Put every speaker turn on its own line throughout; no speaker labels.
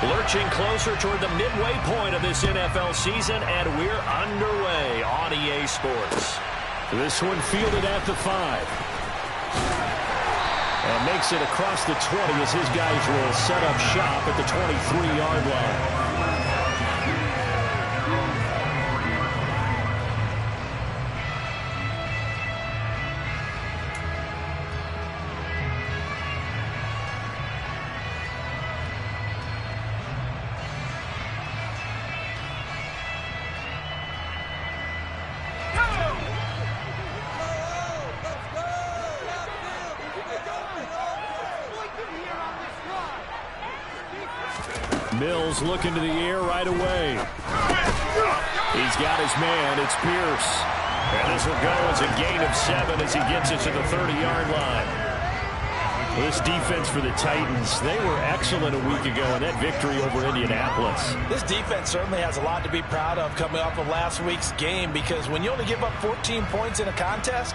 Lurching closer toward the midway point of this NFL season, and we're underway on EA Sports.
This one fielded at the 5. And makes it across the 20 as his guys will set up shop at the 23-yard line. Mills looking to the air right away. He's got his man. It's Pierce.
And this will go as a gain of 7 as he gets it to the 30-yard line.
This defense for the Titans, they were excellent a week ago in that victory over Indianapolis.
This defense certainly has a lot to be proud of coming off of last week's game, because when you only give up 14 points in a contest,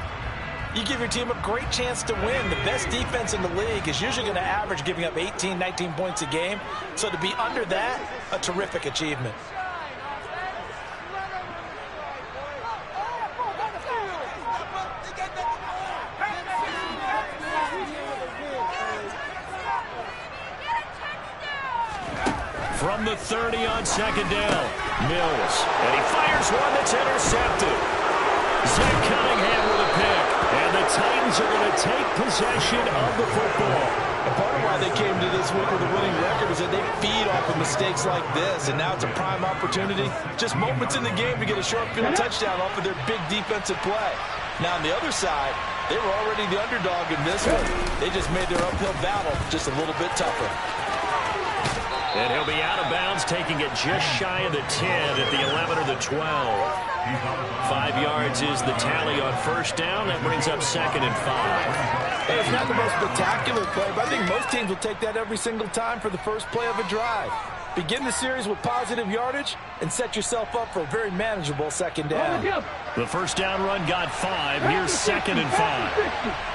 you give your team a great chance to win. The best defense in the league is usually going to average giving up 18, 19 points a game. So to be under that, a terrific achievement.
From the 30 on second down, Mills. And he fires one that's intercepted. Zach Cunningham with a pick. And the Titans are going to take possession of the football.
And part of why they came to this week with a winning record is that they feed off of mistakes like this. And now it's a prime opportunity. Just moments in the game to get a short field touchdown off of their big defensive play. Now on the other side, they were already the underdog in this one. They just made their uphill battle just a little bit tougher.
And he'll be out of bounds, taking it just shy of the 10 at the 11 or the 12. 5 yards is the tally on first down. That brings up 2nd and 5.
Hey, it's not the most spectacular play, but I think most teams will take that every single time for the first play of a drive. Begin the series with positive yardage and set yourself up for a very manageable second down.
The first down run got 5. Here's 2nd and 5.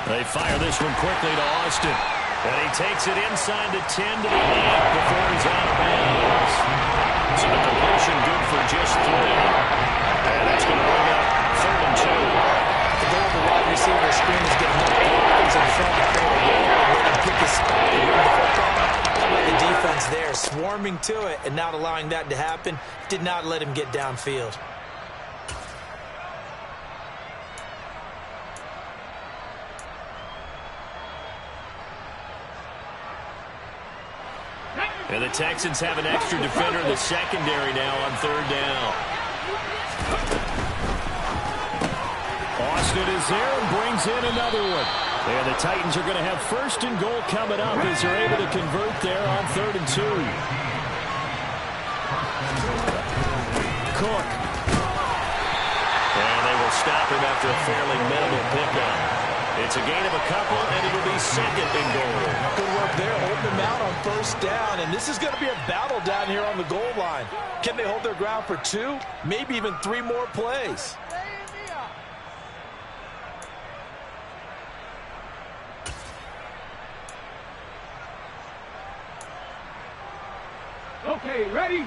They fire this one quickly to Austin.
And he takes it inside the 10 to the 8 before he's out of bounds. So the completion good for just 3. And that's going to bring up 3rd and 2.
The goal of the wide receiver screen is getting up in front and create a wall and let him pick his spot to run the football. The defense there swarming to it and not allowing that to happen did not let him get downfield.
And the Texans have an extra defender in the secondary now on 3rd down.
Austin is there and brings in another one. And the Titans are going to have 1st and goal coming up as they're able to convert there on 3rd and 2. Cook.
And they will stop him after a fairly minimal pickup. It's a gain of a couple, and it'll be 2nd and goal.
Good work there, holding them out on 1st down. And this is going to be a battle down here on the goal line. Can they hold their ground for 2, maybe even 3 more plays?
Okay, ready?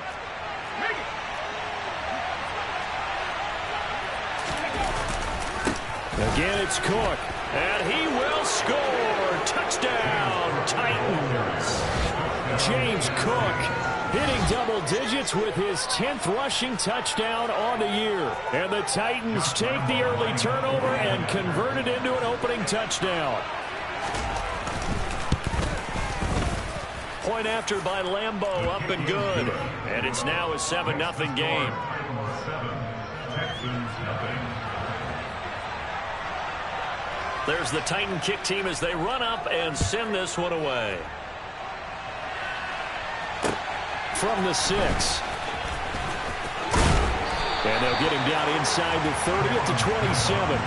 Again, it's Cook.
And he will score. Touchdown, Titans.
James Cook hitting double digits with his 10th rushing touchdown on the year. And the Titans take the early turnover and convert it into an opening touchdown.
Point after by Lambeau, up and good. And it's now a 7-0 game. There's the Titan kick team as they run up and send this one away.
From the 6. And they'll get him down inside the 30 at the 27.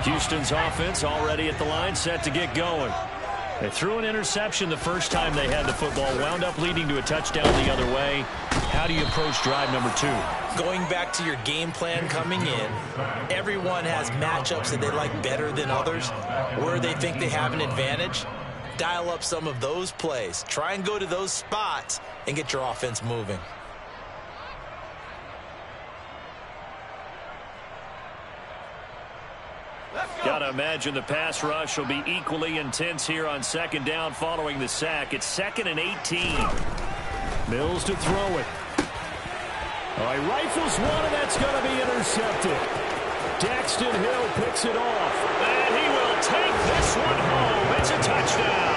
Houston's offense already at the line, set to get going. They threw an interception the first time they had the football, wound up leading to a touchdown the other way. How do you approach drive number 2?
Going back to your game plan coming in, everyone has matchups that they like better than others, where they think they have an advantage. Dial up some of those plays. Try and go to those spots and get your offense moving.
Gotta imagine the pass rush will be equally intense here on second down following the sack. It's 2nd and 18. Mills to throw it. All right, rifles one, and that's going to be intercepted. Daxton Hill picks it off. And he will take this one home. It's a touchdown.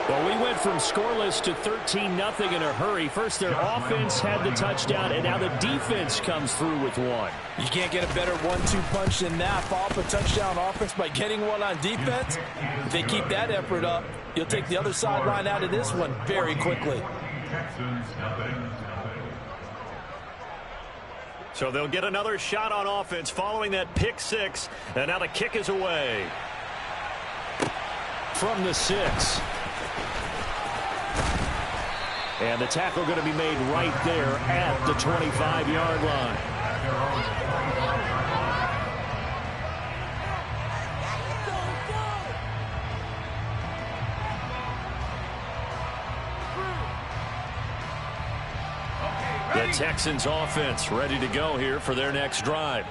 Well, we went from scoreless to 13-0 in a hurry. First, their offense had the touchdown, and now the defense comes through with one.
You can't get a better 1-2 punch than that. Follow up a touchdown offense by getting one on defense. If they keep that effort up, you'll take the other sideline out of this one very quickly.
So they'll get another shot on offense following that pick 6, and now the kick is away. From the 6. And the tackle going to be made right there at the 25-yard line. The Texans offense ready to go here for their next drive.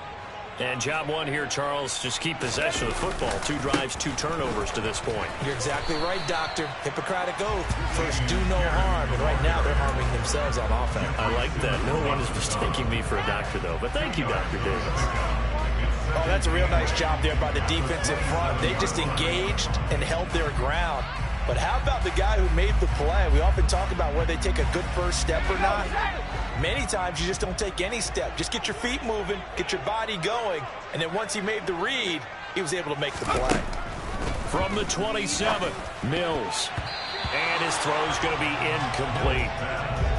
And job one here, Charles, just keep possession of the football. 2 drives, 2 turnovers to this point.
You're exactly right, Doctor. Hippocratic oath. First, do no harm. And right now, they're harming themselves on offense.
I like that. No one is mistaking me for a doctor, though. But thank you, Dr. Davis.
Oh, that's a real nice job there by the defensive front. They just engaged and held their ground. But how about the guy who made the play? We often talk about whether they take a good first step or not. Many times you just don't take any step. Just get your feet moving, get your body going, and then once he made the read, he was able to make the play.
From the 27, Mills. And his throw's going to be incomplete.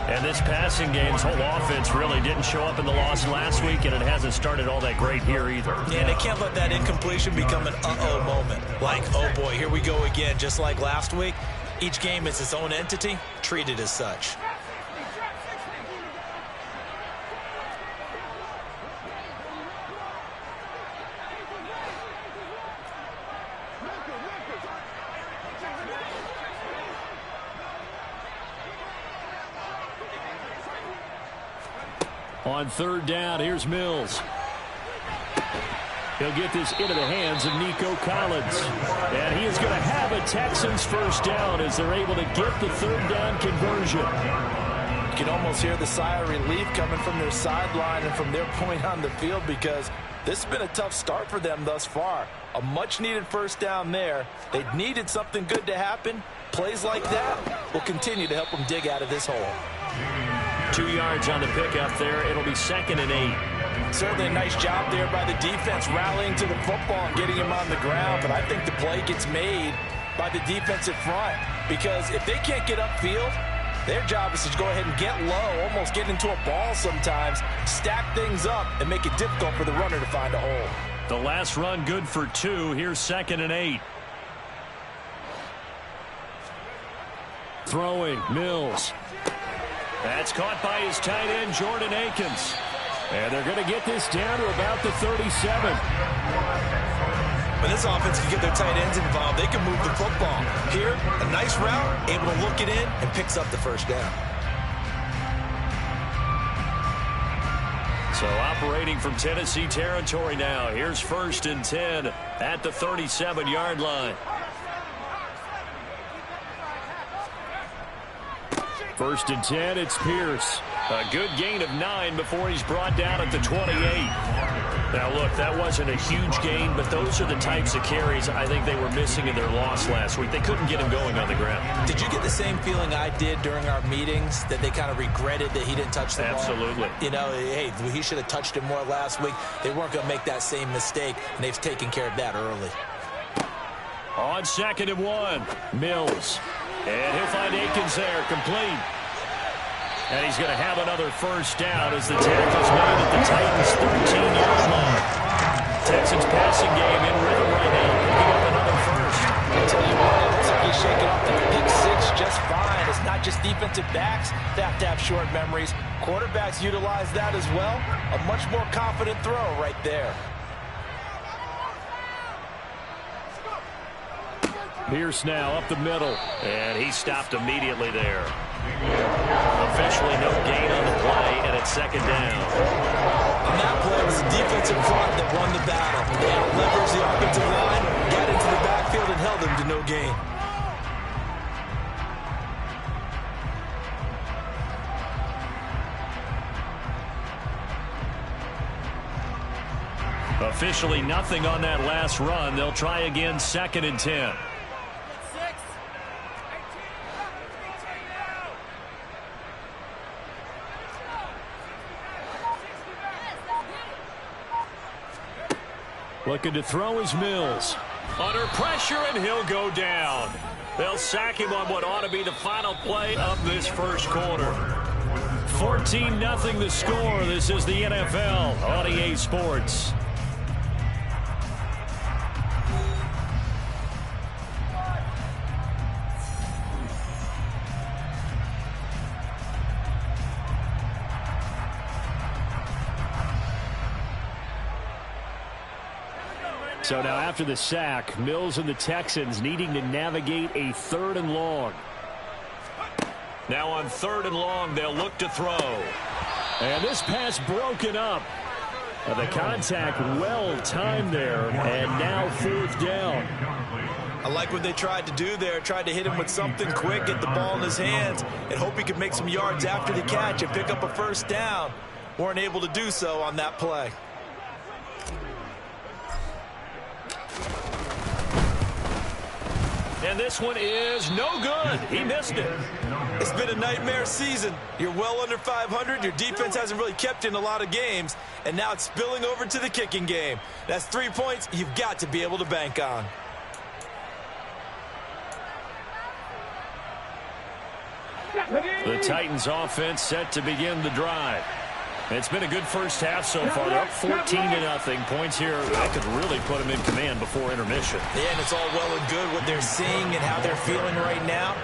And this passing game's whole offense really didn't show up in the loss last week, and it hasn't started all that great here either.
Yeah, and they can't let that incompletion become an uh-oh moment. Like, oh boy, here we go again, just like last week. Each game is its own entity, treated as such.
On 3rd down, here's Mills. He'll get this into the hands of Nico Collins. And he is going to have a Texans first down as they're able to get the 3rd down conversion.
You can almost hear the sigh of relief coming from their sideline and from their point on the field, because this has been a tough start for them thus far. A much-needed first down there. They needed something good to happen. Plays like that will continue to help them dig out of this hole.
2 yards on the pickup there. It'll be 2nd and 8.
Certainly a nice job there by the defense rallying to the football and getting him on the ground. But I think the play gets made by the defensive front, because if they can't get upfield, their job is to go ahead and get low, almost get into a ball sometimes, stack things up, and make it difficult for the runner to find a hole.
The last run good for 2. Here's 2nd and 8. Throwing, Mills. That's caught by his tight end, Jordan Akins. And they're going to get this down to about the 37.
When this offense can get their tight ends involved, they can move the football. Here, a nice route, able to look it in, and picks up the first down.
So operating from Tennessee territory now. Here's 1st and 10 at the 37-yard line. 1st and 10, it's Pierce. A good gain of 9 before he's brought down at the 28. Now, look, that wasn't a huge gain, but those are the types of carries I think they were missing in their loss last week. They couldn't get him going on the ground.
Did you get the same feeling I did during our meetings, that they kind of regretted that he didn't touch the ball?
Absolutely.
You know, hey, he should have touched it more last week. They weren't going to make that same mistake, and they've taken care of that early.
On 2nd and 1, Mills. And he'll find Akins there, complete. And he's going to have another first down as the tackle's made at the Titans' 13-yard line. Texans passing game in rhythm right now, picking up another first.
I'll tell you what, it looks like he's shaking off the pick six just fine. It's not just defensive backs that have to have short memories. Quarterbacks utilize that as well. A much more confident throw right there.
Pierce now up the middle.
And he stopped immediately there. Officially no gain on the play, and it's second down.
On that play, it was the defensive front that won the battle. They out-leveraged the offensive line, got into the backfield, and held them to no gain.
Officially nothing on that last run. They'll try again, 2nd and 10. Looking to throw is Mills.
Under pressure, and he'll go down. They'll sack him on what ought to be the final play of this first quarter.
14-0 the score. This is the NFL on EA Sports. So now after the sack, Mills and the Texans needing to navigate a 3rd and long.
Now on 3rd and long, they'll look to throw.
And this pass broken up. The contact well timed there, and now 4th down.
I like what they tried to do there. Tried to hit him with something quick, get the ball in his hands, and hope he could make some yards after the catch and pick up a 1st down. Weren't able to do so on that play.
And this one is no good. He missed it.
It's been a nightmare season. You're well under 500. Your defense hasn't really kept in a lot of games. And now it's spilling over to the kicking game. That's 3 points you've got to be able to bank on.
The Titans offense set to begin the drive. It's been a good first half so far. They're up 14-0. Points here that could really put them in command before intermission.
Yeah, and it's all well and good what they're seeing and how they're feeling right now.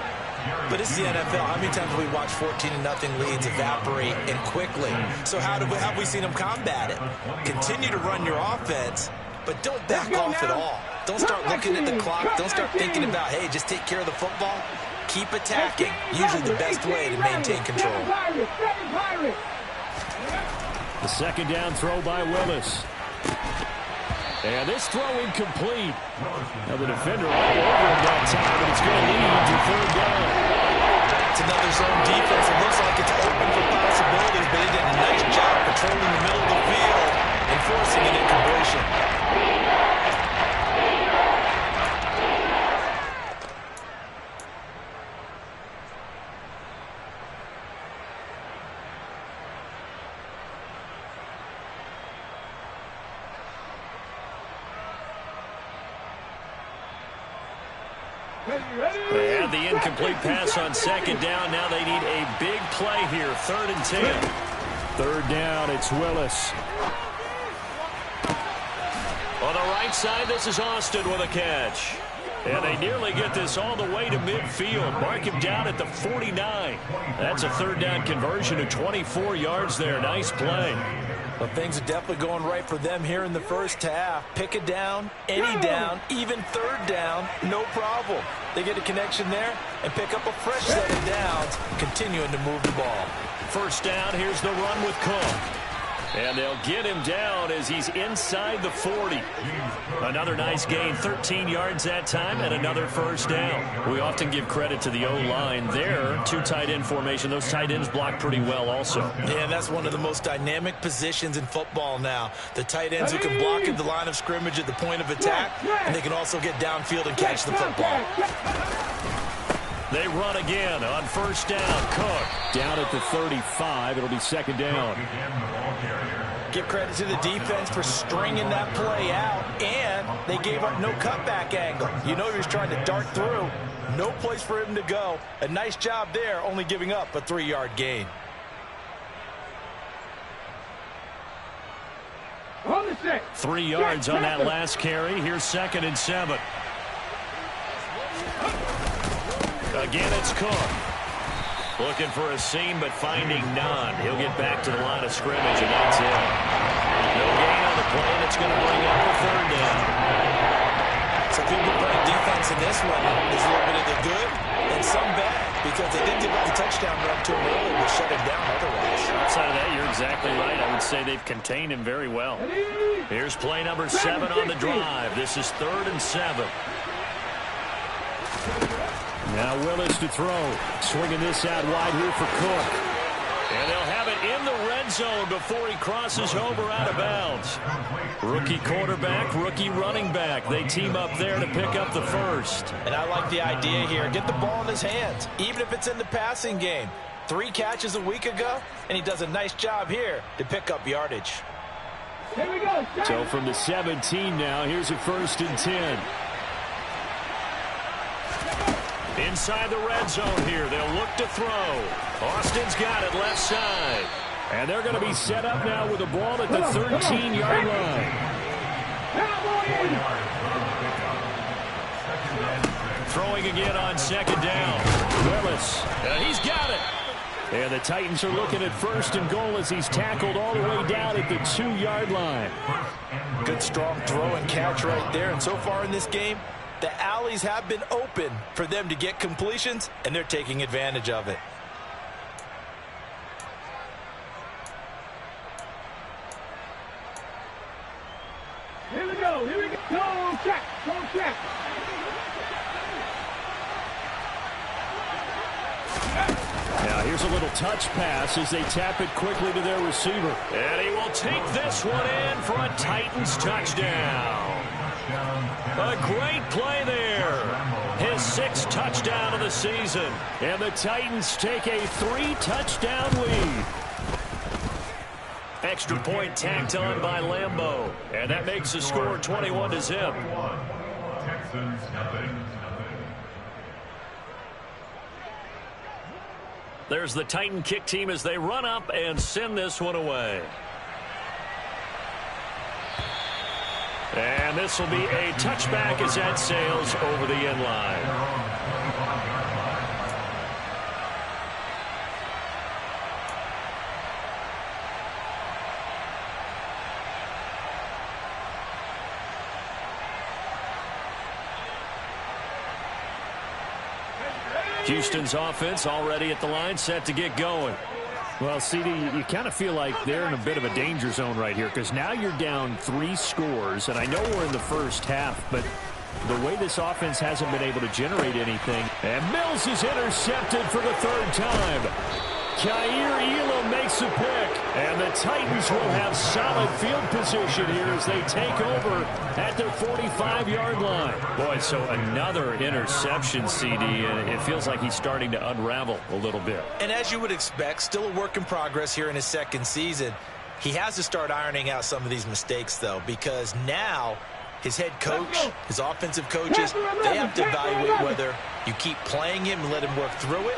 But it's the NFL. How many times have we watched 14-0 leads evaporate and quickly? So how have we seen them combat it? Continue to run your offense, but don't back off at all. Don't start looking at the clock. Don't start thinking about, hey, just take care of the football. Keep attacking. Usually the best way to maintain control.
The 2nd down throw by Willis. And this throw incomplete. Now the defender all over him that time, but it's going to lead to 3rd down.
It's another zone defense. It looks like it's open for possibilities, but he did a nice job patrolling the middle of the field and forcing an incompletion.
They had the incomplete pass on 2nd down. Now they need a big play here. 3rd and 10.
3rd down, it's Willis.
On the right side, this is Austin with a catch. And they nearly get this all the way to midfield. Mark him down at the 49. That's a 3rd down conversion of 24 yards there. Nice play.
Well, things are definitely going right for them here in the first half. Pick a down, any down, even 3rd down, no problem. They get a connection there and pick up a fresh set of downs, continuing to move the ball.
1st down, here's the run with Cook.
And they'll get him down as he's inside the 40.
Another nice gain, 13 yards that time, and another 1st down.
We often give credit to the O-line there. 2 tight end formation. Those tight ends block pretty well also.
Yeah, that's one of the most dynamic positions in football now. The tight ends who can block at the line of scrimmage at the point of attack, and they can also get downfield and catch the football.
They run again on 1st down. Cook down at the 35. It'll be 2nd down.
Give credit to the defense for stringing that play out, and they gave up no cutback angle. You know he was trying to dart through. No place for him to go. A nice job there, only giving up a 3-yard gain.
On the
3 yards on that last carry. Here's 2nd and 7. Again, it's Cook. Looking for a seam, but finding none. He'll get back to the line of scrimmage, and that's it. No gain on the play, and it's going to bring up a 3rd down.
So people playing defense in this one. There's a little bit of the good and some bad, because they didn't give up the touchdown run to him early, but shut him down otherwise.
Outside of that, you're exactly right. I would say they've contained him very well. Here's play number 7 on the drive. This is 3rd and 7. Now Willis to throw. Swinging this out wide here for Cook. And they'll have it in the red zone before he crosses over out of bounds. Rookie quarterback, rookie running back. They team up there to pick up the 1st.
And I like the idea here. Get the ball in his hands, even if it's in the passing game. 3 catches a week ago, and he does a nice job here to pick up yardage.
Here we go.
So from the 17 now, here's a 1st and 10. Inside the red zone here, they'll look to throw. Austin's got it left side. And they're going to be set up now with the ball at the 13-yard line. Throwing again on 2nd down. Willis, and he's got it. And the Titans are looking at 1st and goal as he's tackled all the way down at the 2-yard line.
Good strong throw and catch right there. And so far in this game, the alleys have been open for them to get completions, and they're taking advantage of it.
Here we go. Here we go. Go check. Go check.
Now here's a little touch pass as they tap it quickly to their receiver. And he will take this one in for a Titans touchdown. A great play there. His 6th touchdown of the season. And the Titans take a 3-touchdown lead. Extra point tacked on by Lambeau. And that makes the score 21-0. There's the Titan kick team as they run up and send this one away. And this will be a touchback as that sails over the end line. Houston's offense already at the line, set to get going. Well, CD, you kind of feel like they're in a bit of a danger zone right here because now you're down 3 scores, and I know we're in the first half, but the way this offense hasn't been able to generate anything. And Mills is intercepted for the 3rd time. Kaiir Elam makes a pick, and the Titans will have solid field position here as they take over at their 45-yard line. Boy, so another interception, CD, and it feels like he's starting to unravel a little bit.
And as you would expect, still a work in progress here in his 2nd season. He has to start ironing out some of these mistakes, though, because now his head coach, his offensive coaches, they have to evaluate whether you keep playing him and let him work through it,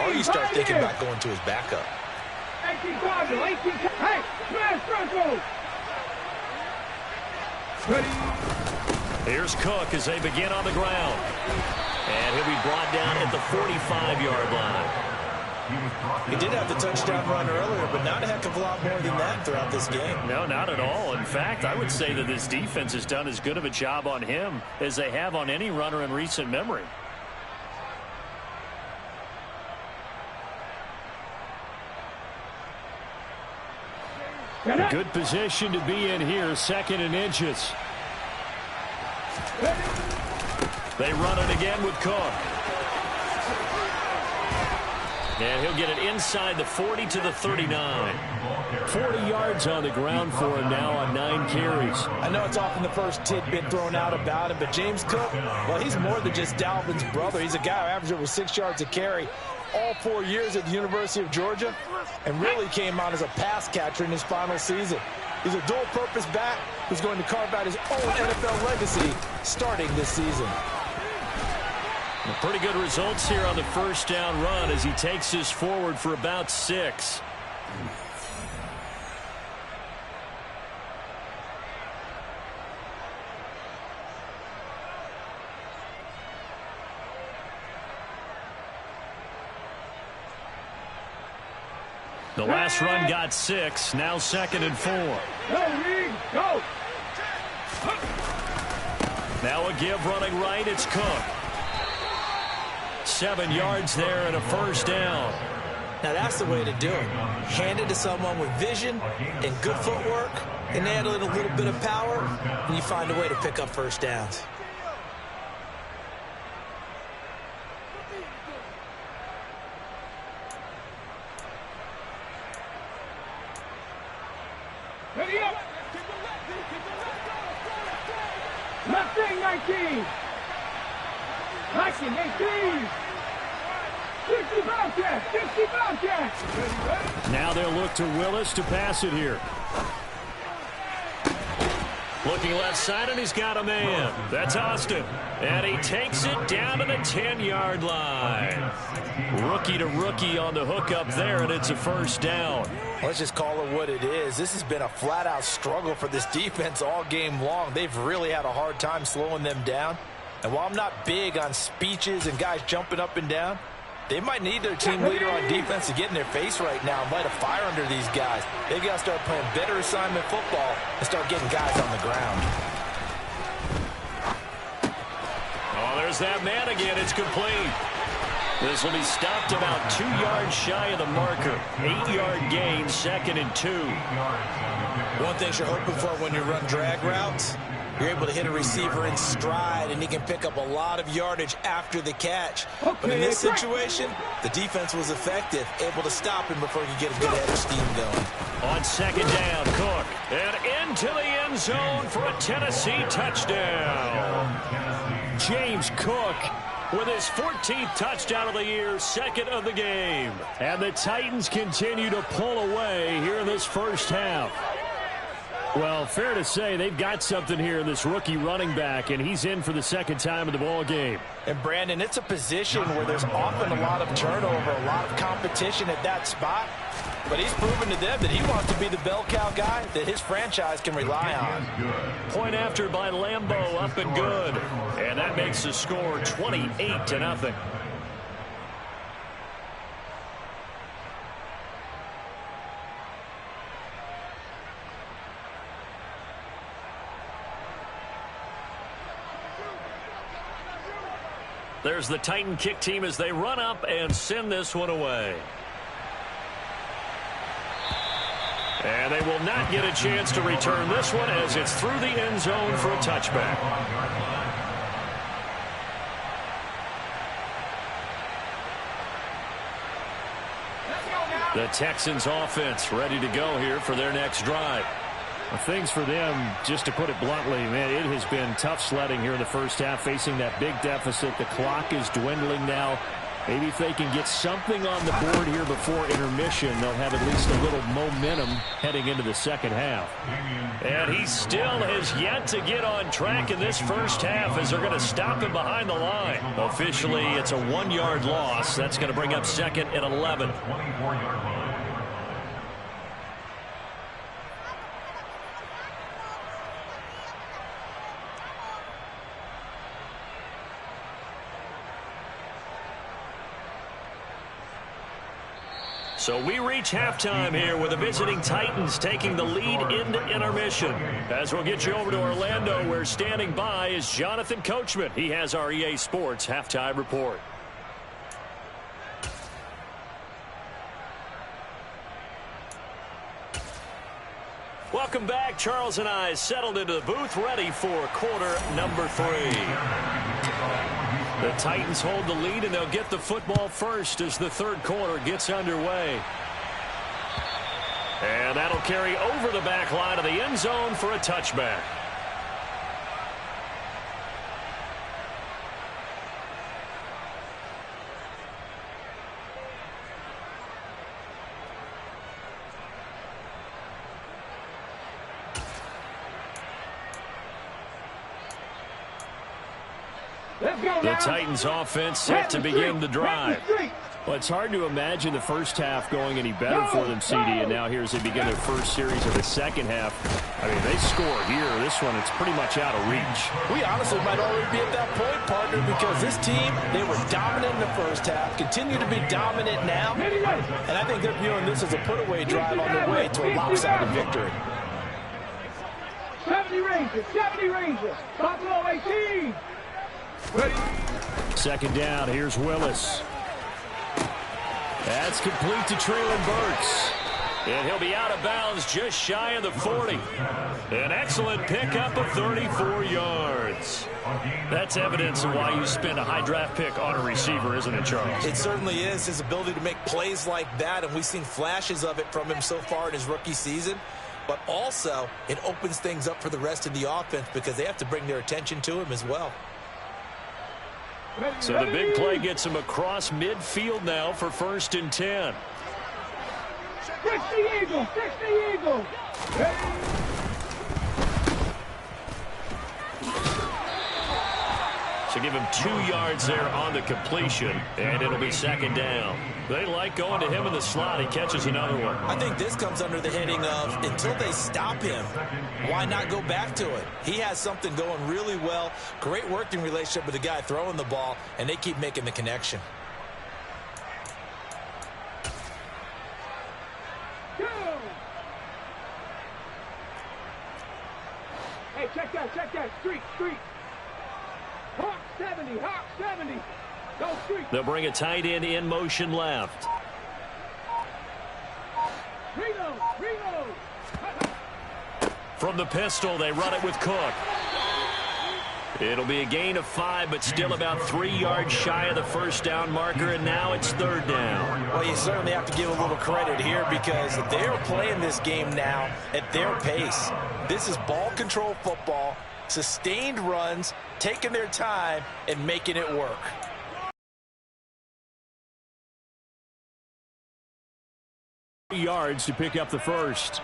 or you start thinking about going to his backup.
Here's Cook as they begin on the ground. And he'll be brought down at the 45-yard line.
He did have the touchdown run earlier, but not a heck of a lot more than that throughout this game.
No, not at all. In fact, I would say that this defense has done as good of a job on him as they have on any runner in recent memory. A good position to be in here, 2nd and inches. They run it again with Cook. And he'll get it inside the 40 to the 39. 40 yards on the ground for him now on 9 carries.
I know it's often the first tidbit thrown out about him, but James Cook, well, he's more than just Dalvin's brother. He's a guy who averaged over 6 yards a carry all 4 years at the University of Georgia and really came out as a pass catcher in his final season. He's a dual-purpose back who's going to carve out his own NFL legacy starting this season.
Pretty good results here on the 1st down run as he takes this forward for about 6. The last run got 6. Now 2nd and 4.
Go.
Now a give running right. It's Cook. 7 yards there and a first down.
Now that's the way to do it. Hand it to someone with vision and good footwork, and add in a little bit of power, and you find a way to pick up first downs.
Ready up. Left thing, 19. 19. 60 Bobcats.
Now they'll look to Willis to pass it here. Looking left side, and he's got a man. That's Austin. And he takes it down to the 10-yard line. Rookie to rookie on the hook up there, and it's a first down.
Let's just call it what it is. This has been a flat-out struggle for this defense all game long. They've really had a hard time slowing them down. And while I'm not big on speeches and guys jumping up and down, they might need their team leader on defense to get in their face right now and light a fire under these guys. They've got to start playing better assignment football and start getting guys on the ground.
Oh, there's that man again. It's complete. This will be stopped about 2 yards shy of the marker. 8-yard gain, 2nd and 2.
One thing you're hoping for when you run drag routes, you're able to hit a receiver in stride, and he can pick up a lot of yardage after the catch. But in this situation, the defense was effective, able to stop him before he could get a good head of steam going.
On 2nd down, Cook. And into the end zone for a Tennessee touchdown. James Cook with his 14th touchdown of the year, 2nd of the game. And the Titans continue to pull away here in this first half. Well, fair to say they've got something here in this rookie running back, and he's in for the 2nd time of the ball game.
And, Brandon, it's a position where there's often a lot of turnover, a lot of competition at that spot. But he's proven to them that he wants to be the bell cow guy that his franchise can rely on.
Point after by Lambo, up and good. And that makes the score 28-0. There's the Titan kick team as they run up and send this one away. And they will not get a chance to return this one as it's through the end zone for a touchback. The Texans offense ready to go here for their next drive. Well, things for them, just to put it bluntly, man, it has been tough sledding here in the first half, facing that big deficit. The clock is dwindling now. Maybe if they can get something on the board here before intermission, they'll have at least a little momentum heading into the second half. And he still has yet to get on track in this first half as they're going to stop him behind the line. Officially, it's a 1-yard loss. That's going to bring up 2nd and 11. So we reach halftime here with the visiting Titans taking the lead into intermission. As we'll get you over to Orlando, where standing by is Jonathan Coachman. He has our EA Sports halftime report. Welcome back. Charles and I settled into the booth, ready for quarter number 3. The Titans hold the lead, and they'll get the football first as the third quarter gets underway. And that'll carry over the back line of the end zone for a touchback. The Titans offense set to begin the drive. Well, it's hard to imagine the first half going any better for them, CD, and now here as they begin their first series of the second half. I mean, they score here. This one, it's pretty much out of reach.
We honestly might already be at that point, partner, because this team, they were dominant in the first half, continue to be dominant now, and I think they're viewing this as a put-away drive on their way to a lopsided victory.
70 Rangers, Buffalo 18. Ready.
Second down, here's Willis. That's complete to Treylon Burks. And he'll be out of bounds just shy of the 40. An excellent pickup of 34 yards. That's evidence of why you spend a high draft pick on a receiver, isn't it, Charles?
It certainly is. His ability to make plays like that, and we've seen flashes of it from him so far in his rookie season. But also, it opens things up for the rest of the offense because they have to bring their attention to him as well.
So the big play gets him across midfield now for 1st and 10.
60 Eagles.
So give him 2 yards there on the completion, and it'll be second down. They like going to him in the slot. He catches another one.
I think this comes under the heading of until they stop him, why not go back to it? He has something going really well. Great working relationship with the guy throwing the ball, and they keep making the connection.
Go. Hey, check that. Street. Hawk 70. Go street.
They'll bring a tight end in motion left.
Reload.
From the pistol, they run it with Cook. It'll be a gain of 5, but still about 3 yards shy of the first down marker, and now it's 3rd down.
Well, you certainly have to give a little credit here because they're playing this game now at their pace. This is ball control football, sustained runs, taking their time, and making it work.
Yards to pick up the first.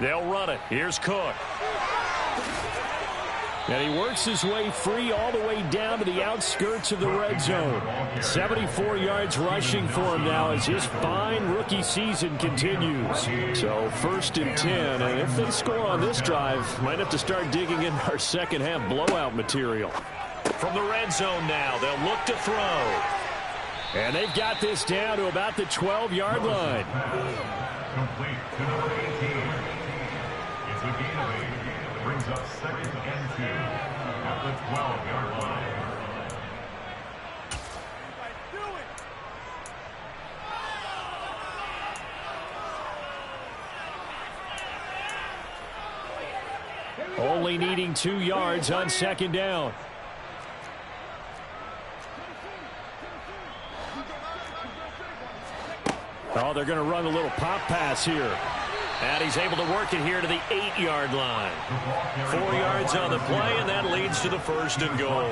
They'll run it. Here's Cook. And he works his way free all the way down to the outskirts of the red zone. 74 yards rushing for him now as his fine rookie season continues. So 1st and 10, and if they score on this drive, might have to start digging in our second half blowout material. From the red zone now, they'll look to throw. And they've got this down to about the 12-yard line.
Complete to number 18. It's a gain of 8. Brings up 2nd and 2 at the 12-yard line.
Only needing 2 yards on 2nd down. Oh, they're going to run a little pop pass here. And he's able to work it here to the 8-yard line. 4 yards on the play, and that leads to the 1st and goal.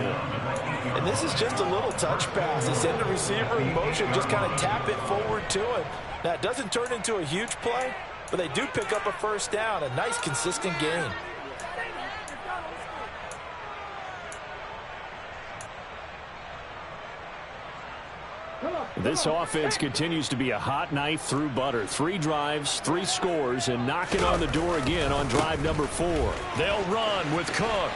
And this is just a little touch pass. They send the receiver in motion, just kind of tap it forward to him. Now, it doesn't turn into a huge play, but they do pick up a 1st down, a nice, consistent gain.
This offense continues to be a hot knife through butter. 3 drives, 3 scores, and knocking on the door again on drive number 4. They'll run with Cook.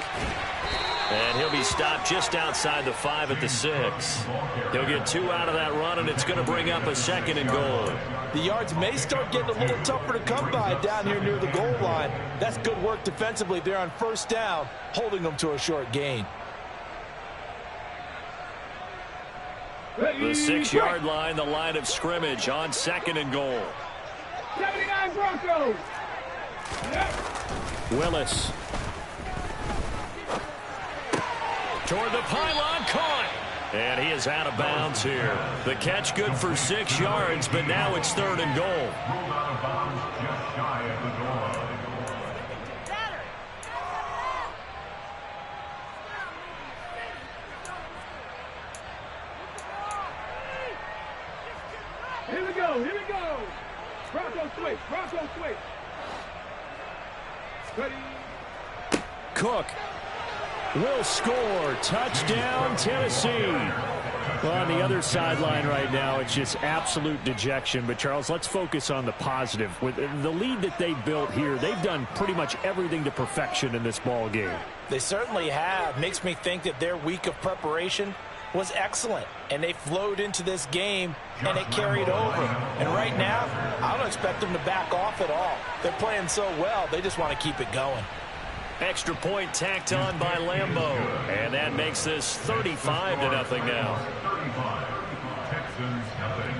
And he'll be stopped just outside the 5 at the 6. He'll get 2 out of that run, and it's going to bring up a 2nd and goal.
The yards may start getting a little tougher to come by down here near the goal line. That's good work defensively there on 1st down, holding them to a short gain.
The 6-yard line, the line of scrimmage on 2nd and goal.
79 Broncos.
Willis. Toward the pylon, caught. And he is out of bounds here. The catch good for 6 yards, but now it's 3rd and goal.
Ruled out of bounds just shy of the goal line.
Here we go. Bronco switch. Ready.
Cook. will score. Touchdown, Tennessee. Well, on the other sideline right now, it's just absolute dejection. But, Charles, let's focus on the positive. With the lead that they built here, they've done pretty much everything to perfection in this ball game.
They certainly have. Makes me think that their week of preparation was excellent. And they flowed into this game, and it carried over. And right now, I don't expect them to back off at all. They're playing so well, they just want to keep it going.
Extra point tacked on by Lambeau. And that makes this 35-0 now.
35. Texans nothing.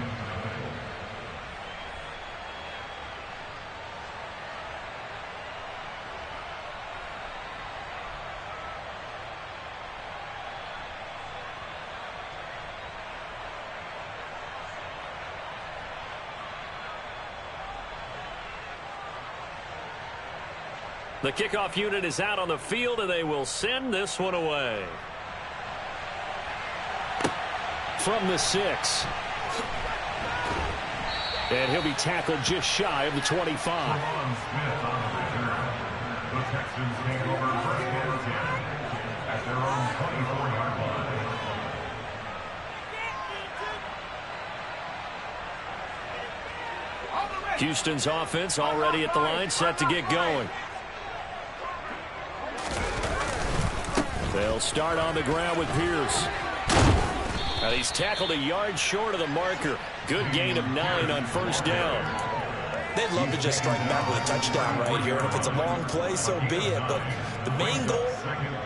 The kickoff unit is out on the field, and they will send this one away.
From the 6. And he'll be tackled just shy of the 25.
Ron Smith on the return. The Texans take over first and 10 at their own 24-yard line.
Houston's offense already at the line, set to get going. They'll start on the ground with Pierce. And he's tackled a yard short of the marker. Good gain of 9 on first down.
They'd love to just strike back with a touchdown right here. And if it's a long play, so be it. But the main goal,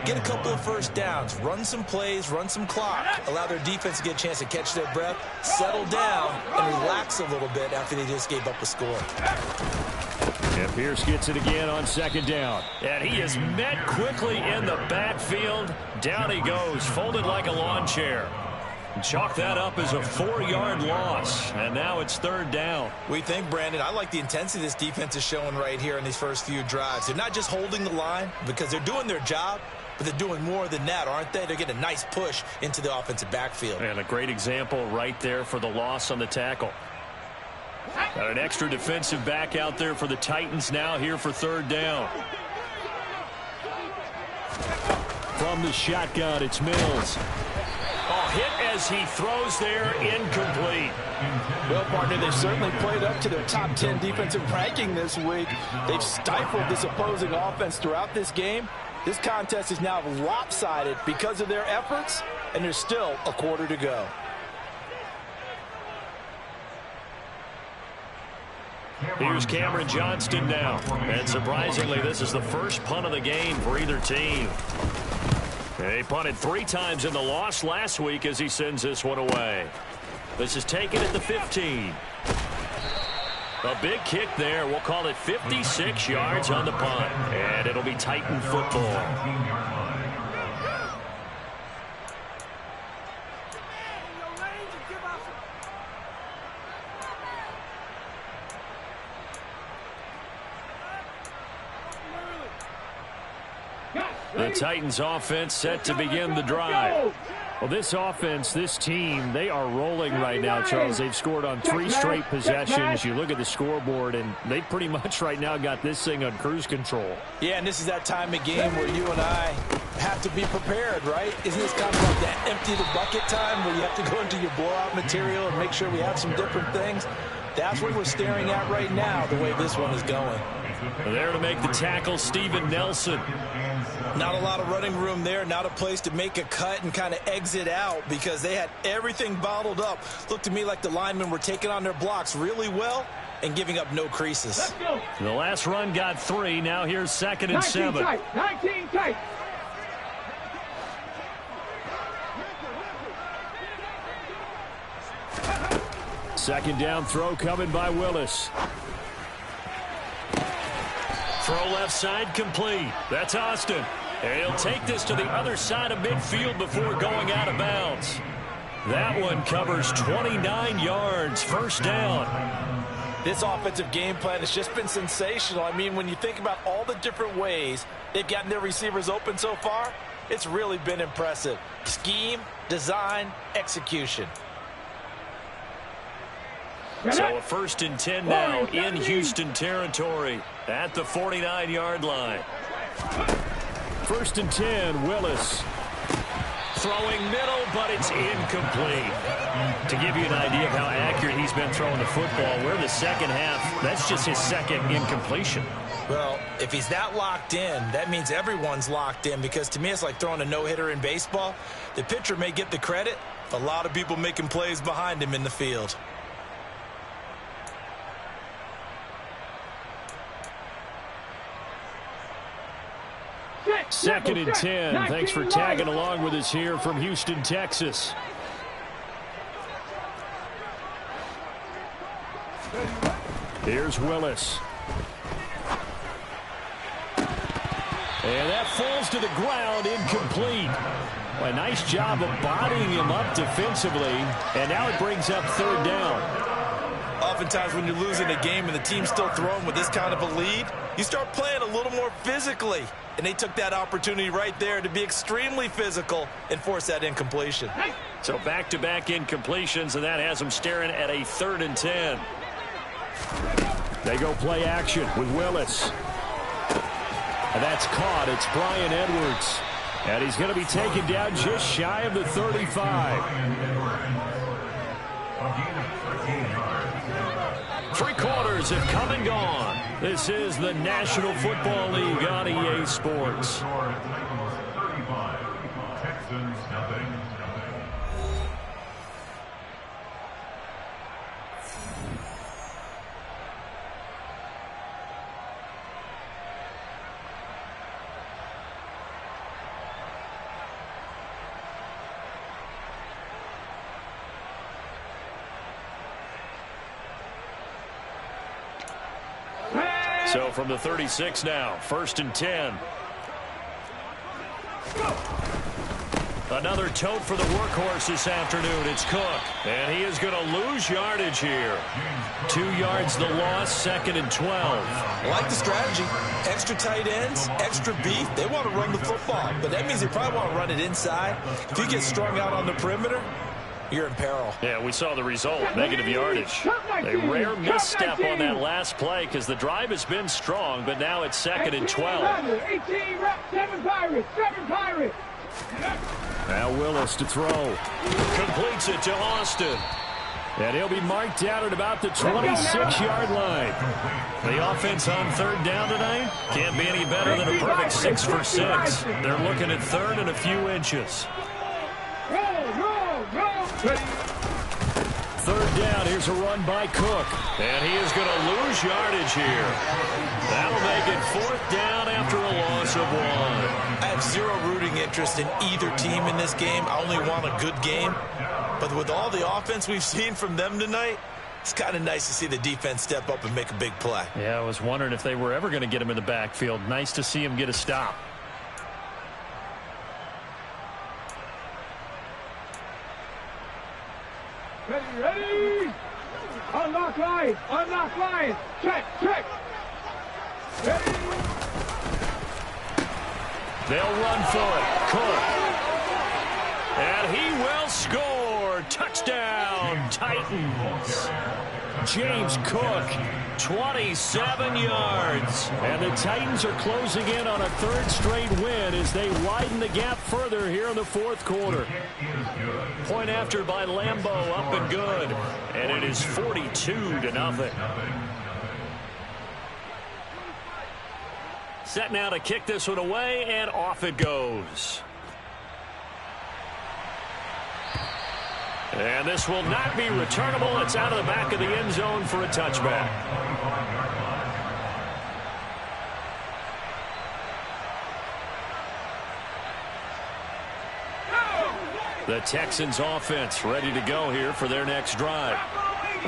get a couple of first downs. Run some plays, run some clock. Allow their defense to get a chance to catch their breath, settle down, and relax a little bit after they just gave up a score.
And Pierce gets it again on second down.
And he is met quickly in the backfield. Down he goes, folded like a lawn chair. Chalk that up as a 4-yard loss. And now it's third down.
We think, Brandon, I like the intensity this defense is showing right here in these first few drives. They're not just holding the line because they're doing their job, but they're doing more than that, aren't they? They're getting a nice push into the offensive backfield.
And a great example right there for the loss on the tackle. Got an extra defensive back out there for the Titans now here for third down.
From the shotgun, it's Mills.
Oh, hit as he throws there, incomplete.
Well, partner, they've certainly played up to their top 10 defensive ranking this week. They've stifled this opposing offense throughout this game. This contest is now lopsided because of their efforts, and there's still a quarter to go.
Here's Cameron Johnston now. And surprisingly, this is the first punt of the game for either team. They punted 3 times in the loss last week as he sends this one away. This is taken at the 15. A big kick there. We'll call it 56 yards on the punt. And it'll be Titan football. The Titans offense set to begin the drive.
Well, this offense, this team, they are rolling right now, Charles. They've scored on 3 straight possessions. You look at the scoreboard, and they pretty much right now got this thing on cruise control.
Yeah, and this is that time of game where you and I have to be prepared, right? Isn't this kind of like that empty the bucket time where you have to go into your blowout material and make sure we have some different things? That's what we're staring at right now, the way this one is going.
There to make the tackle, Steven Nelson.
Not a lot of running room there, not a place to make a cut and kind of exit out because they had everything bottled up. Looked to me like the linemen were taking on their blocks really well and giving up no creases.
The last run got 3. Now here's 2nd and 7.
19 tight.
Second down throw coming by Willis.
Throw left side complete. That's Austin. And he'll take this to the other side of midfield before going out of bounds. That one covers 29 yards. First down.
This offensive game plan has just been sensational. I mean, when you think about all the different ways they've gotten their receivers open so far, it's really been impressive. Scheme, design, execution.
So a 1st and 10 now in Houston territory at the 49-yard line.
First and 10, Willis.
Throwing middle, but it's incomplete. To give you an idea of how accurate he's been throwing the football, we're in the second half. That's just his second incompletion.
Well, if he's that locked in, that means everyone's locked in, because to me it's like throwing a no-hitter in baseball. The pitcher may get the credit, a lot of people making plays behind him in the field.
Second and 10. Thanks for tagging along with us here from Houston, Texas. Here's Willis. And that falls to the ground, incomplete. A nice job of bodying him up defensively. And now it brings up third down.
Oftentimes when you're losing a game and the team's still throwing with this kind of a lead, you start playing a little more physically. And they took that opportunity right there to be extremely physical and force that incompletion.
So back-to-back incompletions, and that has them staring at a 3rd and 10. They go play action with Willis. And that's caught. It's Bryan Edwards. And he's going to be taken down just shy of the 35. 3 quarters have come and gone. This is the National Football League on EA Sports.
Texans nothing.
So from the 36 now, 1st and 10. Another tote for the workhorse this afternoon. It's Cook. And he is going to lose yardage here. 2 yards the loss, 2nd and 12.
I like the strategy. Extra tight ends, extra beef. They want to run the football, but that means they probably want to run it inside. If you get strung out on the perimeter, you're in peril.
Yeah, we saw the result, negative yardage. A rare misstep on that last play because the drive has been strong, but now it's 2nd and 12.
18 reps, 7 Pirates, 7 Pirates.
Now Willis to throw. Completes it to Austin. And he'll be marked out at about the 26-yard line. The offense on 3rd down tonight can't be any better than a perfect 6 for 6. They're looking at 3rd and a few inches. Third down, here's a run by Cook. And he is going to lose yardage here. That'll make it 4th down after a loss of 1.
I have zero rooting interest in either team in this game. I only want a good game. But with all the offense we've seen from them tonight, it's kind of nice to see the defense step up and make a big play.
Yeah, I was wondering if they were ever going to get him in the backfield. Nice to see him get a stop.
Ready? Unlock line, unlock line. Check, check. Ready?
They'll run for it. Cook. And he will score. Touchdown, Titans. James Cook, 27 yards. And the Titans are closing in on a 3rd straight win as they widen the gap further here in the 4th quarter. Point after by Lambeau, up and good. And it is 42-0. Set now to kick this one away, and off it goes. And this will not be returnable. It's out of the back of the end zone for a touchback. The Texans offense ready to go here for their next drive.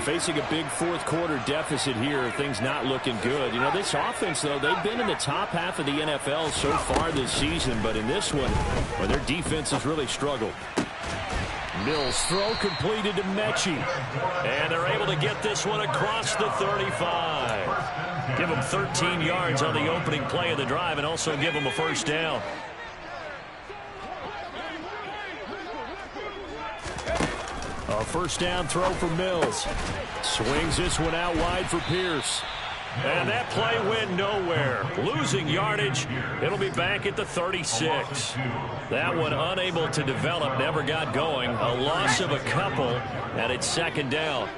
Facing a big 4th quarter deficit here, things not looking good. You know, this offense, though, they've been in the top half of the NFL so far this season, but in this one, well, their defense has really struggled. Mills throw completed to Mechie. And they're able to get this one across the 35. Give them 13 yards on the opening play of the drive and also give them a 1st down. A 1st down throw for Mills. Swings this one out wide for Pierce. And that play went nowhere. Losing yardage. It'll be back at the 36. That one unable to develop, never got going. A loss of a couple, and it's second down.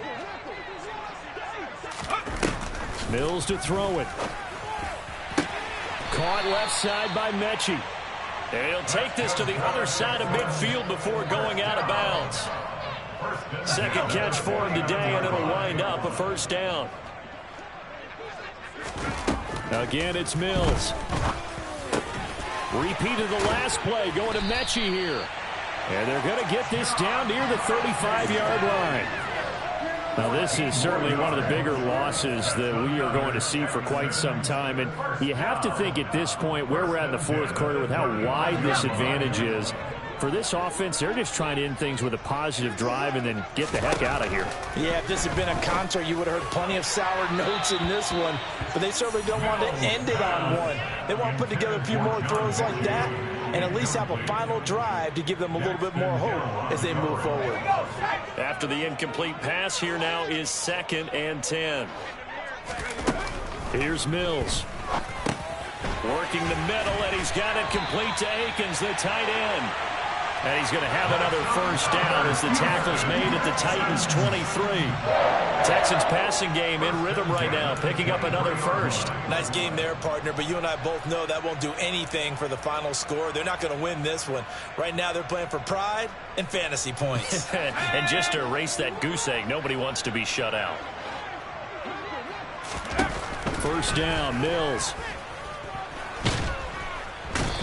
Mills to throw it. Caught left side by Mechie. And he'll take this to the other side of midfield before going out of bounds. Second catch for him today, and it'll wind up a first down. Again, it's Mills. Repeat of the last play, going to Mechie here. And they're going to get this down near the 35-yard line. Now, this is certainly one of the bigger losses that we are going to see for quite some time. And you have to think at this point where we're at in the fourth quarter with how wide this advantage is. For this offense, they're just trying to end things with a positive drive and then get the heck out of here.
Yeah, if this had been a concert, you would have heard plenty of sour notes in this one. But they certainly don't want to end it on one. They want to put together a few more throws like that and at least have a final drive to give them a little bit more hope as they move forward.
After the incomplete pass, here now is 2nd and 10. Here's Mills. Working the middle, and he's got it complete to Akins, the tight end. And he's going to have another first down as the tackle's made at the Titans' 23. Texans passing game in rhythm right now, picking up another first.
Nice game there, partner, but you and I both know that won't do anything for the final score. They're not going to win this one. Right now they're playing for pride and fantasy points.
And just to erase that goose egg, nobody wants to be shut out. First down, Mills.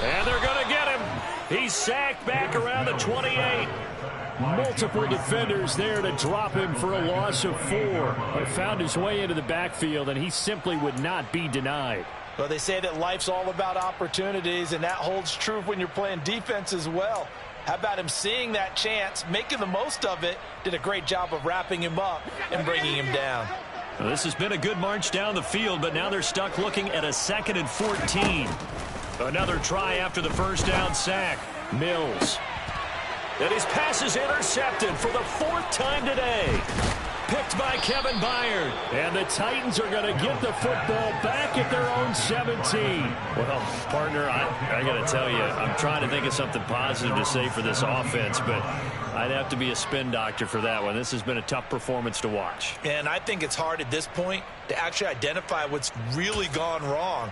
And they're going to get him. He's sacked back around the 28. Multiple defenders there to drop him for a loss of 4. But found his way into the backfield, and he simply would not be denied.
Well, they say that life's all about opportunities, and that holds true when you're playing defense as well. How about him seeing that chance, making the most of it, did a great job of wrapping him up and bringing him down.
Well, this has been a good march down the field, but now they're stuck looking at a 2nd and 14. Another try after the first down sack. Mills. And his pass is intercepted for the 4th time today. Picked by Kevin Byard. And the Titans are going to get the football back at their own 17. Well, partner, I got to tell you, I'm trying to think of something positive to say for this offense, but I'd have to be a spin doctor for that one. This has been a tough performance to watch.
And I think it's hard at this point to actually identify what's really gone wrong.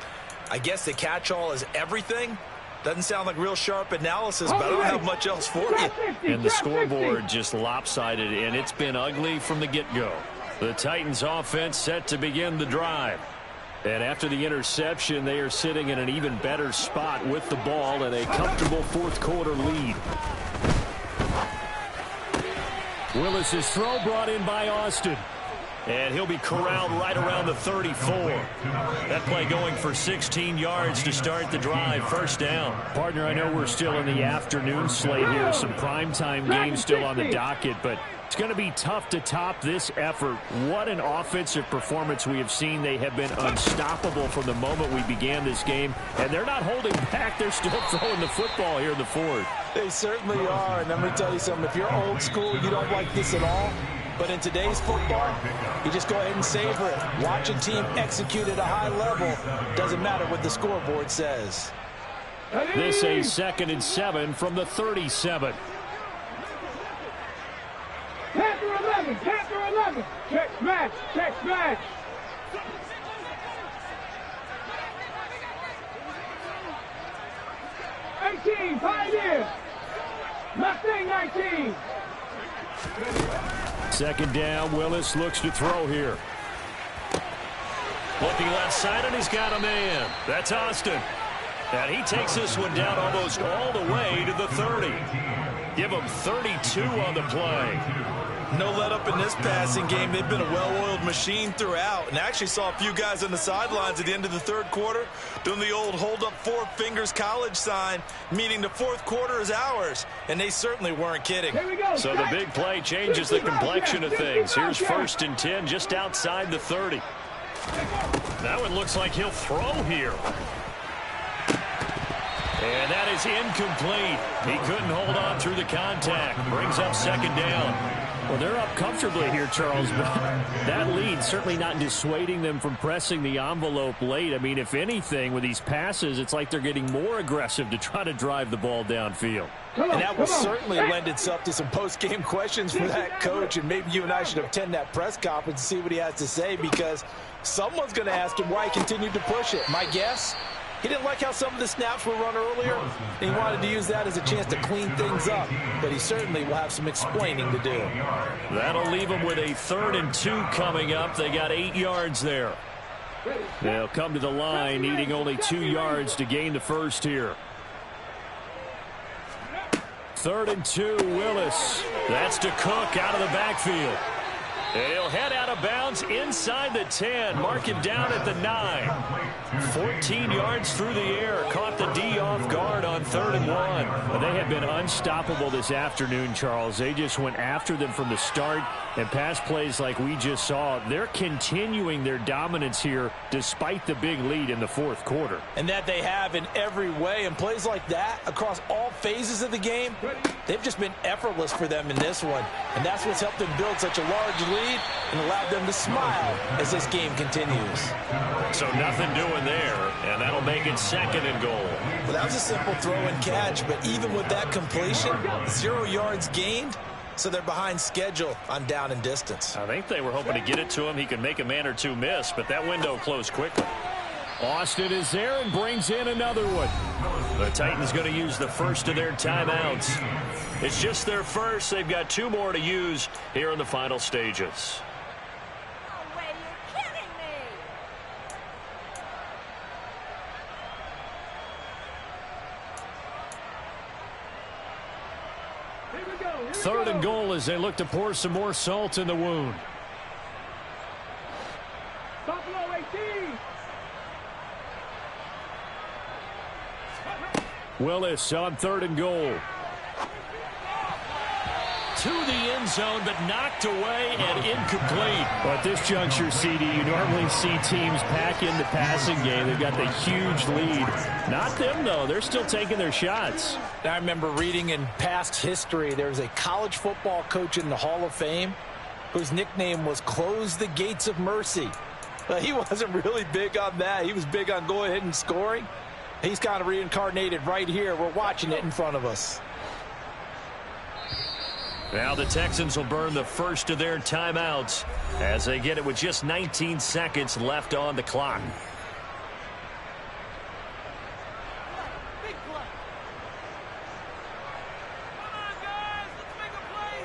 I guess the catch-all is everything. Doesn't sound like real sharp analysis, but I don't have much else for you.
And the scoreboard just lopsided, and it's been ugly from the get-go. The Titans offense set to begin the drive. And after the interception, they are sitting in an even better spot with the ball and a comfortable fourth quarter lead. Willis's throw brought in by Austin. And he'll be corralled right around the 34. That play going for 16 yards to start the drive. First down. Partner, I know we're still in the afternoon slate here. Some primetime games still on the docket, but it's going to be tough to top this effort. What an offensive performance we have seen. They have been unstoppable from the moment we began this game, and they're not holding back. They're still throwing the football here in the fourth.
They certainly are, and let me tell you something. If you're old school, you don't like this at all. But in today's football, you just go ahead and savor it. Watch a team execute at a high level. Doesn't matter what the scoreboard says.
This a 2nd and 7 from the 37.
Panther 11, Panther 11. Check smash, check smash. Pioneers. Mustang 19.
Second down, Willis looks to throw here. Looking left side, and he's got a man. That's Austin. And he takes this one down almost all the way to the 30. Give him 32 on the play.
No let up in this passing game. They've been a well-oiled machine throughout. And I actually saw a few guys on the sidelines at the end of the third quarter doing the old hold up 4 fingers college sign, meaning the fourth quarter is ours. And they certainly weren't kidding.
So the big play changes the complexion of things. Here's 1st and 10 just outside the 30. That one looks like he'll throw here. And that is incomplete. He couldn't hold on through the contact. Brings up second down. Well, they're up comfortably here, Charles, but that lead certainly not dissuading them from pressing the envelope late. I mean, if anything, with these passes, it's like they're getting more aggressive to try to drive the ball downfield.
And that will certainly lend itself to some post-game questions for that coach, and maybe you and I should attend that press conference and see what he has to say, because someone's going to ask him why he continued to push it. My guess? He didn't like how some of the snaps were run earlier, and he wanted to use that as a chance to clean things up. But he certainly will have some explaining to do.
That'll leave him with a 3rd and 2 coming up. They got 8 yards there. They'll come to the line, needing only 2 yards to gain the first here. 3rd and 2, Willis. That's to Cook out of the backfield. And he'll head out of bounds inside the 10. Mark him down at the 9. 14 yards through the air. Caught the D off guard on 3rd and 1. Well, they have been unstoppable this afternoon, Charles. They just went after them from the start. And pass plays like we just saw, they're continuing their dominance here despite the big lead in the 4th quarter.
And that they have in every way. And plays like that across all phases of the game, they've just been effortless for them in this one. And that's what's helped them build such a large lead and allowed them to smile as this game continues.
So nothing doing there, and that'll make it 2nd and goal.
Well, that was a simple throw and catch, but even with that completion, 0 yards gained, so they're behind schedule on down and distance.
I think they were hoping to get it to him. He could make a man or two miss, but that window closed quickly. Austin is there and brings in another one. The Titans going to use the first of their timeouts. It's just their first. They've got 2 more to use here in the final stages.
No way, you're kidding me.
3rd and goal as they look to pour some more salt in the wound.
Buffalo 18.
Willis on 3rd and goal. To the end zone, but knocked away and incomplete. Well, at this juncture, CD, you normally see teams pack in the passing game. They've got the huge lead. Not them, though. They're still taking their shots.
I remember reading in past history, there was a college football coach in the Hall of Fame whose nickname was Close the Gates of Mercy. But he wasn't really big on that. He was big on going ahead and scoring. He's kind of reincarnated right here. We're watching it in front of us.
Now the Texans will burn the first of their timeouts as they get it with just 19 seconds left on the clock.
Big play. Come on, guys. Let's make a play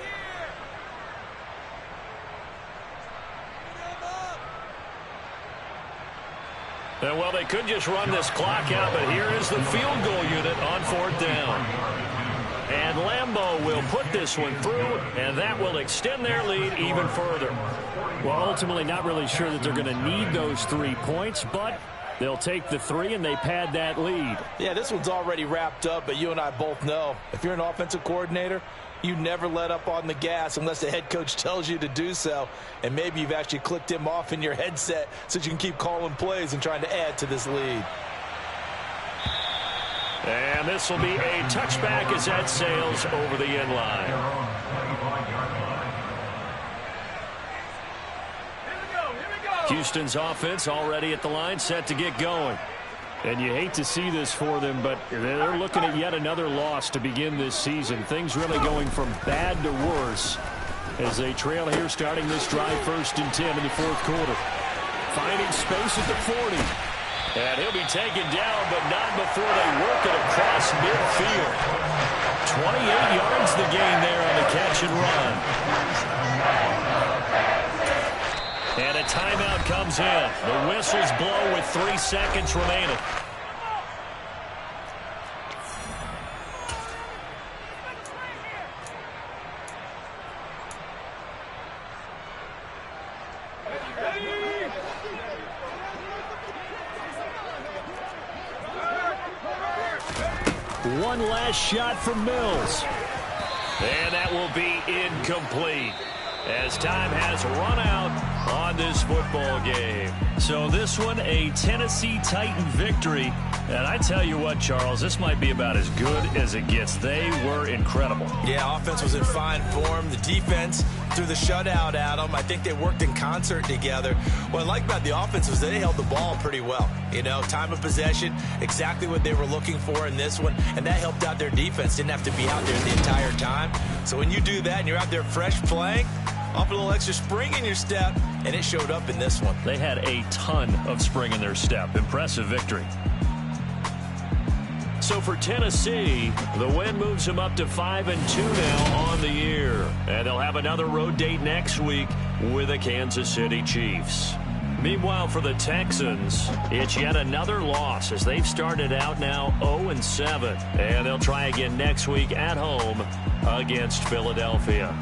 here.
And, well, they could just run this clock out, but here is the field goal unit on 4th down. And Lambeau will put this one through, and that will extend their lead even further. Well, ultimately not really sure that they're going to need those 3 points, but they'll take the 3 and they pad that lead.
Yeah, this one's already wrapped up, but you and I both know if you're an offensive coordinator, you never let up on the gas unless the head coach tells you to do so. And maybe you've actually clicked him off in your headset so you can keep calling plays and trying to add to this lead.
And this will be a touchback as that sails over the end line. Houston's offense already at the line, set to get going. And you hate to see this for them, but they're looking at yet another loss to begin this season. Things really going from bad to worse as they trail here starting this drive 1st and 10 in the 4th quarter. Finding space at the 40. And he'll be taken down, but not before they work it across midfield. 28 yards the gain there on the catch and run. And a timeout comes in. The whistles blow with 3 seconds remaining. One last shot from Mills. And that will be incomplete.
as time has run out on this football game. So this one, a Tennessee Titan victory. And I tell you what, Charles, this might be about as good as it gets. They were incredible.
Yeah, offense was in fine form. The defense threw the shutout at them. I think they worked in concert together. What I like about the offense was they held the ball pretty well. You know, time of possession, exactly what they were looking for in this one, and that helped out their defense. Didn't have to be out there the entire time. So when you do that and you're out there fresh playing, off a little extra spring in your step, and it showed up in this one.
They had a ton of spring in their step. Impressive victory. So for Tennessee, the win moves them up to 5-2 now on the year. And they'll have another road date next week with the Kansas City Chiefs. Meanwhile, for the Texans, it's yet another loss as they've started out now 0-7. And they'll try again next week at home against Philadelphia.